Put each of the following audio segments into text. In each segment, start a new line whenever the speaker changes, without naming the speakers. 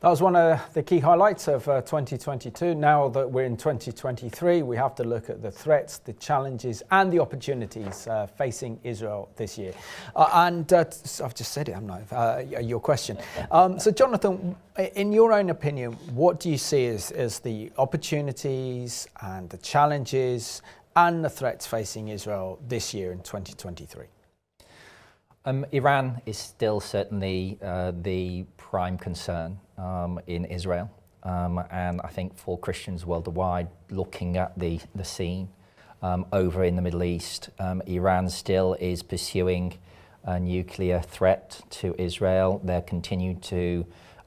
That was one of the key highlights of 2022. Now that we're in 2023, we have to look at the threats, the challenges and the opportunities facing Israel this year. I've just said it, haven't I? Your question. So Jonathan, in your own opinion, what do you see as the opportunities and the challenges and the threats facing Israel this year in 2023?
Iran is still certainly the prime concern in Israel, and I think for Christians worldwide looking at the scene over in the Middle East, Iran still is pursuing a nuclear threat to Israel. They continue to,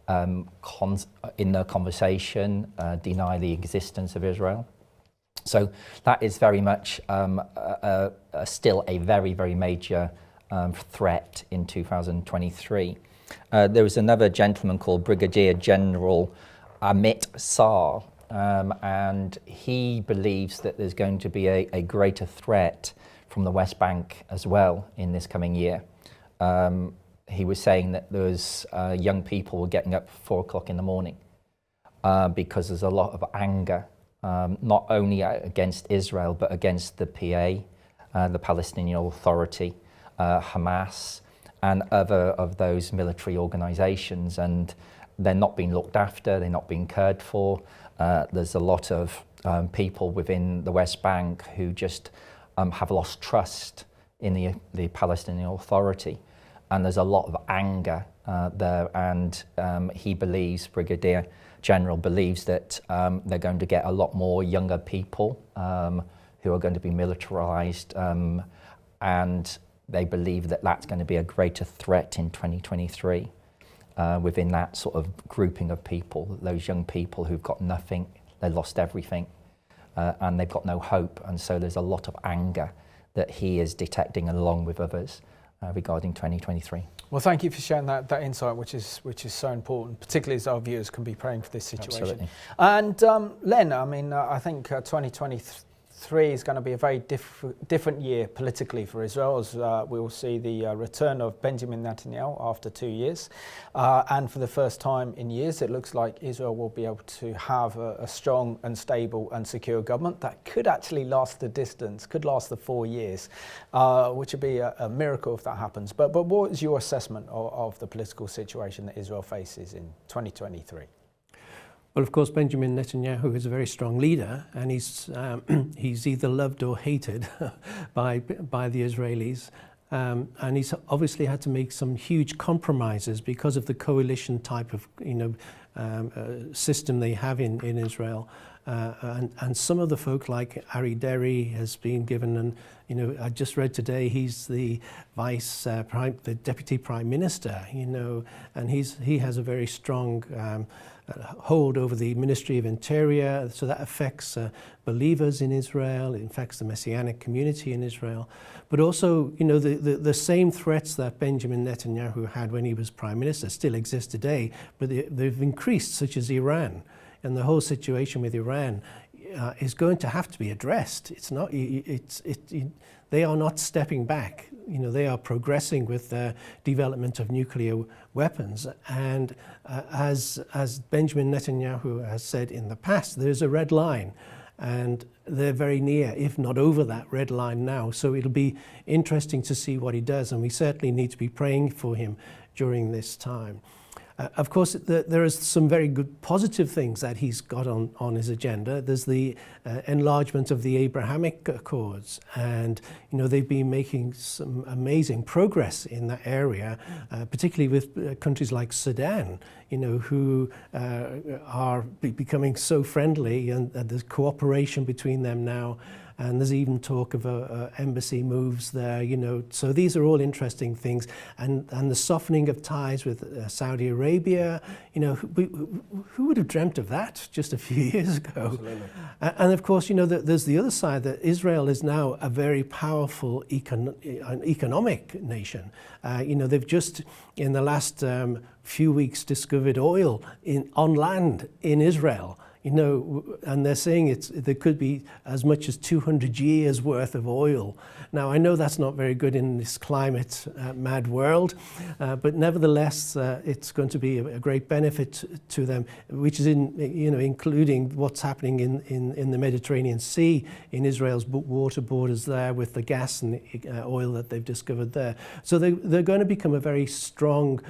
in their conversation, deny the existence of Israel. So that is very much still a very, very major threat in 2023. There was another gentleman called Brigadier General Amit Sar, and he believes that there's going to be a greater threat from the West Bank as well in this coming year. He was saying that there's young people were getting up at 4 o'clock in the morning because there's a lot of anger, not only against Israel, but against the PA, the Palestinian Authority, Hamas, and other of those military organizations, and they're not being looked after, they're not being cared for. There's a lot of people within the West Bank who just have lost trust in the Palestinian Authority, and there's a lot of anger there, and he believes, Brigadier General believes that they're going to get a lot more younger people who are going to be militarized, and they believe that that's going to be a greater threat in 2023 within that sort of grouping of people, those young people who've got nothing, they lost everything, and they've got no hope. And so there's a lot of anger that he is detecting along with others regarding 2023. Well,
thank you for sharing that insight, which is so important, particularly as our viewers can be praying for this situation.
Absolutely.
And Len, I mean, I think 2023 is going to be a very different year politically for Israel, as we will see the return of Benjamin Netanyahu after 2 years. And for the first time in years, it looks like Israel will be able to have a strong and stable and secure government that could actually last the distance, could last the 4 years, which would be a miracle if that happens. But what is your assessment of the political situation that Israel faces in 2023?
Well, of course, Benjamin Netanyahu is a very strong leader, and he's either loved or hated by the Israelis. And he's obviously had to make some huge compromises because of the coalition type of system they have in Israel. And some of the folk like Ari Deri has been given, and I just read today he's the the deputy prime minister, and he has a very strong hold over the Ministry of Interior, so that affects believers in Israel, it affects the Messianic community in Israel. But also, the same threats that Benjamin Netanyahu had when he was prime minister still exist today, but they've increased, such as Iran. And the whole situation with Iran is going to have to be addressed. It's not. They are not stepping back. They are progressing with the development of nuclear weapons. And as Benjamin Netanyahu has said in the past, there's a red line, and they're very near, if not over that red line now. So it'll be interesting to see what he does, and we certainly need to be praying for him during this time. Of course, there are some very good positive things that he's got on his agenda. There's the enlargement of the Abrahamic Accords, and they've been making some amazing progress in that area, particularly with countries like Sudan, who are becoming so friendly, and there's cooperation between them now. And there's even talk of embassy moves there, So these are all interesting things. And the softening of ties with Saudi Arabia, who would have dreamt of that just a few years ago?
Absolutely.
And of course, there's the other side, that Israel is now a very powerful economic nation. They've just, in the last few weeks, discovered oil on land in Israel. You know, and they're saying there could be as much as 200 years worth of oil. Now, I know that's not very good in this climate mad world, but nevertheless, it's going to be a great benefit to them, which is including what's happening in the Mediterranean Sea, in Israel's water borders there, with the gas and oil that they've discovered there. So they're going to become a very strong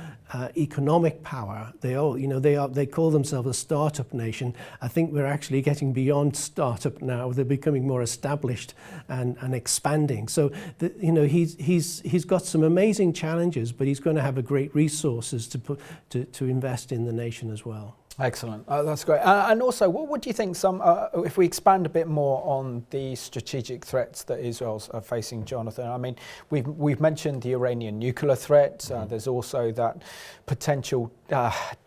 economic power. They call themselves a startup nation. I think we're actually getting beyond startup now. They're becoming more established and expanding. So he's got some amazing challenges, but he's going to have a great resources to invest in the nation as well.
Excellent. That's great. And also, what do you think if we expand a bit more on the strategic threats that Israel's facing, Jonathan? I mean, we've mentioned the Iranian nuclear threat. There's also that potential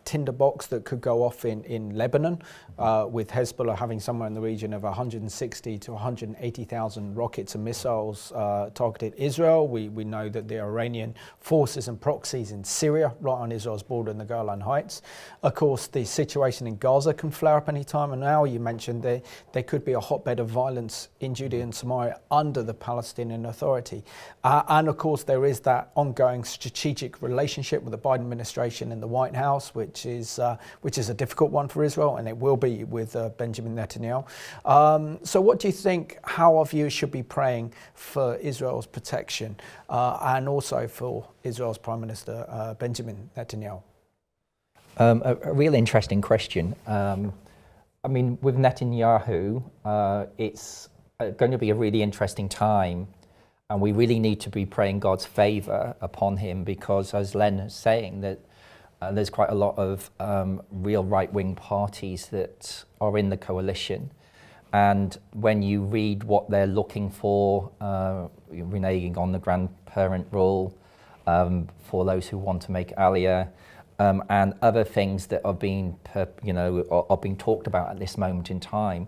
tinderbox that could go off in Lebanon, with Hezbollah having somewhere in the region of 160 to 180,000 rockets and missiles targeted Israel. We know that the Iranian forces and proxies in Syria, right on Israel's border in the Golan Heights. Of course, the situation in Gaza can flare up any time, and now you mentioned there could be a hotbed of violence in Judea and Samaria under the Palestinian Authority. And of course, there is that ongoing strategic relationship with the Biden administration and the White House, which is a difficult one for Israel, and it will be with Benjamin Netanyahu. So what do you think, how our viewers should be praying for Israel's protection and also for Israel's Prime Minister Benjamin Netanyahu?
A real interesting question. I mean, with Netanyahu, it's going to be a really interesting time, and we really need to be praying God's favour upon him, because, as Len is saying, that there's quite a lot of real right-wing parties that are in the coalition. And when you read what they're looking for, reneging on the grandparent rule, for those who want to make Aliyah, and other things that are being talked about at this moment in time,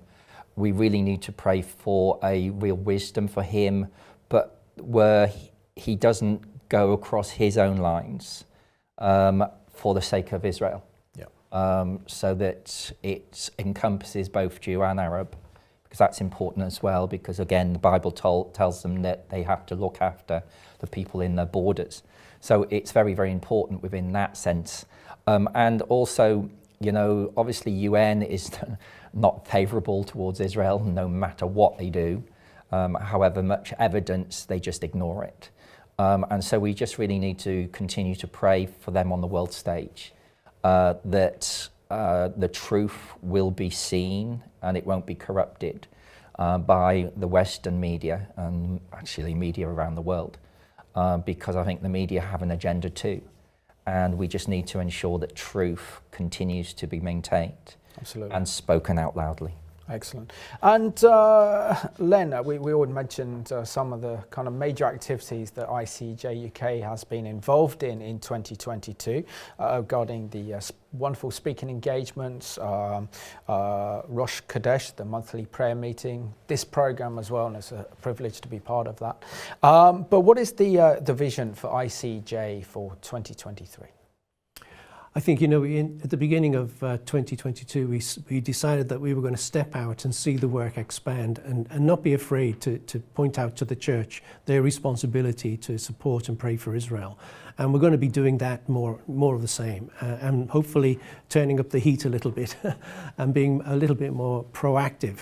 we really need to pray for a real wisdom for him, but where he doesn't go across his own lines for the sake of Israel. Yeah. So that it encompasses both Jew and Arab, because that's important as well, because again, the Bible tells them that they have to look after the people in their borders. So it's very, very important within that sense. And also, obviously UN is not favourable towards Israel, no matter what they do. However much evidence, they just ignore it. And so we just really need to continue to pray for them on the world stage, that the truth will be seen and it won't be corrupted by the Western media, and actually media around the world. Because I think the media have an agenda too, and we just need to ensure that truth continues to be maintained. Absolutely. And spoken out loudly.
Excellent. And Len, we already mentioned some of the kind of major activities that ICEJ UK has been involved in 2022 regarding the wonderful speaking engagements, Rosh Chodesh, the monthly prayer meeting, this program as well, and it's a privilege to be part of that. But what is the vision for ICEJ for 2023?
I think, at the beginning of 2022, we decided that we were going to step out and see the work expand and not be afraid to point out to the church their responsibility to support and pray for Israel. And we're going to be doing that more of the same, and hopefully turning up the heat a little bit and being a little bit more proactive.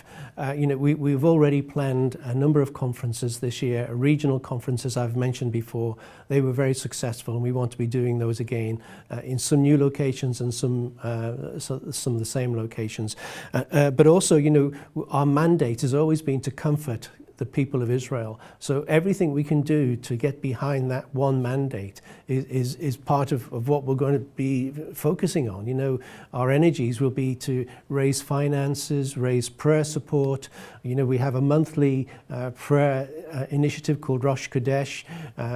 We've already planned a number of conferences this year, regional conferences I've mentioned before. They were very successful, and we want to be doing those again in some new locations and some of the same locations. But also, our mandate has always been to comfort the people of Israel. So everything we can do to get behind that one mandate is part of what we're going to be focusing on. Our energies will be to raise finances, raise prayer support. We have a monthly prayer initiative called Rosh Chodesh,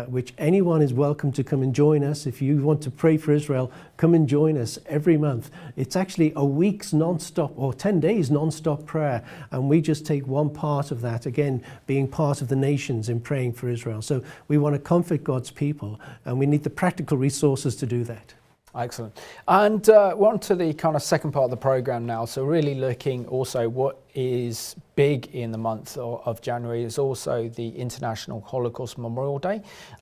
which anyone is welcome to come and join us. If you want to pray for Israel, come and join us every month. It's actually a week's non-stop or 10 days non-stop prayer, and we just take one part of that, again, being part of the nations in praying for Israel. So we want to comfort God's people, and we need the practical resources to do that.
Excellent. And we're on to the kind of second part of the programme now. So really looking also what is big in the month of January is also the International Holocaust Memorial Day.